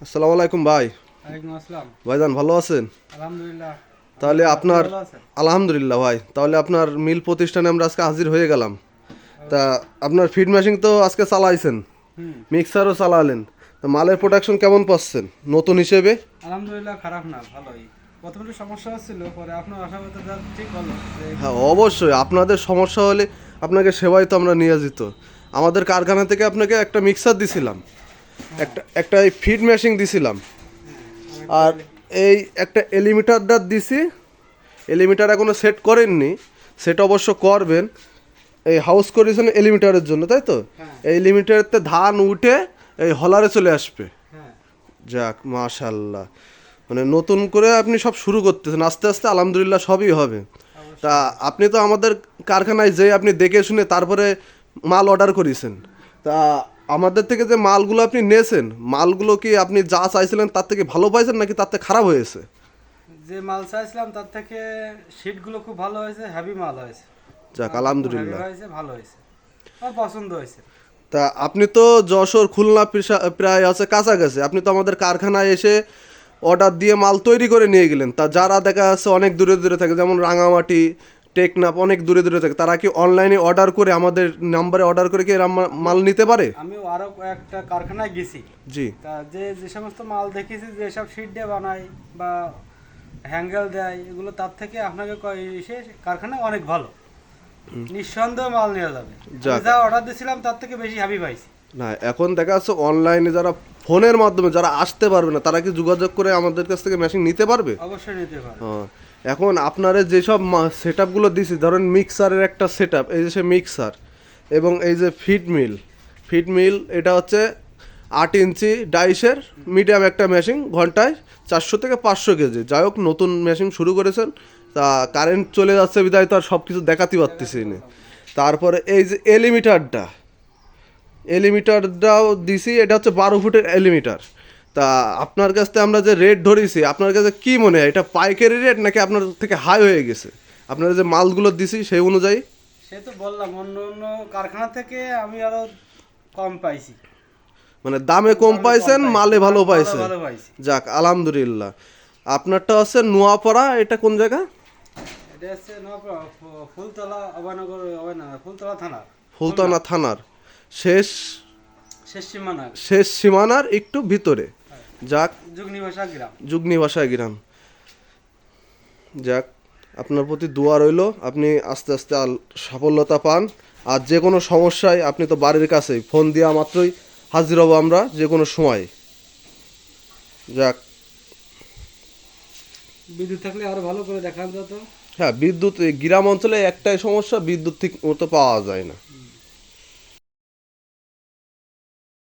আসসালামু আলাইকুম ভাই। ওয়ালাইকুম আসসালাম। ভাইজান ভালো আছেন? আলহামদুলিল্লাহ। তাহলে আপনি আপনার ভালো আছেন? আলহামদুলিল্লাহ ভাই, তাহলে আপনার মিল প্রতিষ্ঠানে আমরা আজকে হাজির হয়ে গেলাম। তা আপনার ফিড মেশিন তো আজকে চালাইছেন, হুম। মিক্সারও চালালেন, তা মালের প্রোডাকশন কেমন পাচ্ছেন নতুন হিসেবে? আলহামদুলিল্লাহ, খারাপ না, ভালোই। প্রথমে একটু সমস্যা হচ্ছিল, পরে আপনার আশাবাদে যা ঠিক হলো যে হ্যাঁ অবশ্যই, আপনাদের সমস্যা হলে আপনাকে সেবাই তো আমরা নিয়োজিত। আমাদের কারখানা থেকে আপনাকে একটা মিক্সার দিছিলাম, একটা এই ফিড মেশিন দিছিলাম, আর অনেকটা এই একটা এলিমিটারটা দিছি। এলিমিটার এখনো সেট করেননি, সেট অবশ্য করবেন। এই হাউস করেছেন এলিমিটারের জন্য, তাই তো? হ্যাঁ। এই এলিমিটারেতে ধান উঠে এই হলারে চলে আসবে। হ্যাঁ। যাক মাশাল্লাহ, মানে নতুন করে আপনি সব শুরু করতেছেন আস্তে আস্তে, আলহামদুলিল্লাহ সবই হবে। তা অবশ্যই। আপনি তো আমাদের কারখানায় যে আপনি দেখে শুনে তারপরে মাল অর্ডার করেছেন। তা আমাদের থেকে যে মালগুলো আপনি নিয়েছেন, মালগুলো কি আপনি যা চাইছিলেন তার থেকে ভালো পাইছেন নাকি তার থেকে খারাপ হয়েছে? যে মাল চাইছিলাম তার থেকে শীটগুলো খুব ভালো হয়েছে, হেভি মাল হয়েছে। যাক মালটা খুব হেভি আলহামদুলিল্লাহ। হয়েছে, ভালো হয়েছে, আমার পছন্দ হয়েছে। তা আপনি তো যশোর খুলনা প্রায় আছে কাছাকাছি, আপনি তো আমাদের কারখানায় এসে অর্ডার দিয়ে মাল তৈরি করে নিয়ে গেলেন। তা যারা দেখা যাচ্ছে অনেক দূরে দূরে থাকে, যেমন রাঙামাটি, টেকনাফ, অনেক দূরে দূরে থাকে, তারা কি অনলাইনে অর্ডার করে আমাদের নাম্বারে অর্ডার করে কি এরা মাল নিতে পারে? আমি আরও একটা কারখানায় গেছি। জি। তা যে সমস্ত মাল দেখেছি, যেসব শীট দিয়ে বানায় বা হ্যাঙ্গেল দেয়, এগুলো তার থেকে আপনাকে সে কারখানা অনেক ভালো, নিঃসন্দেহ মাল নেওয়া যাবে। যাক। আমি যা অর্ডার দিয়েছিলাম তার থেকে বেশি হ্যাপি পাইছি। না এখন দেখা যাচ্ছে অনলাইনে যারা ফোনের মাধ্যমে যারা আসতে পারবে না, তারা কি যোগাযোগ করে আমাদের কাছ থেকে মেশিন নিতে পারবে? অবশ্যই নিতে পারে। হ্যাঁ। এখন আপনারা যেসব সেট আপগুলো দিছি, ধরেন মিক্সারের একটা সেট আপ, এই যে সে মিক্সার, এবং এই যে ফিড মিল এটা হচ্ছে 8 ইঞ্চি ডাইসের মিডিয়াম একটা মেশিন, ঘন্টায় 400 থেকে 500 কেজি। যাই হোক, নতুন মেশিন শুরু করেছেন, তা কারেন্ট চলে যাচ্ছে বিদায় তো আর সব কিছু দেখাতে পারতেছি না। তারপরে এই যে এলিমিটারটাও দিছি, এটা হচ্ছে 12 ফুটের এলিমিটার। তা আপনার কাছ থেকে আমরা যে রেট ধরেছি, আপনার কাছে কি মনে হয়, এটা পাইকারি রেট নাকি আপনার থেকে হাই হয়ে গেছে? আপনারা যে মালগুলো দিছি সেই অনুযায়ী? সে তো বললাম, অন্য অন্য কারখানা থেকে আমি আরো কম পাইছি। মানে দামে কম পাইছেন, মালে ভালো পাইছেন। ভালো পাইছি। যাক আলহামদুলিল্লাহ। আপনারটা হচ্ছে নোয়াপাড়া, এটা কোন জায়গা? এটা হচ্ছে ফুলতলা অভয়নগর, ফুলতলা থানা, খুলনা। ফুলতলা থানার শেষ শেষ সীমানা। শেষ সীমানার একটু ভিতরে। যাক, যুগনিবাসা গ্রাম। যুগনি ভাষায় গ্রাম। যাক, আপনার প্রতি দোয়া রইল, আপনি আস্তে আস্তে সাফল্যতা পান। আর যে কোনো সমস্যায় আপনি তো বাড়ির কাছেই, ফোন দেওয়া মাত্রই হাজির হব আমরা যে কোনো সময়। যাক। বিদ্যুৎ থাকলে আরো ভালো করে দেখান যেত। হ্যাঁ, বিদ্যুৎ এই গ্রাম অঞ্চলে একটাই সমস্যা, বিদ্যুৎ ঠিক মতো পাওয়া যায় না।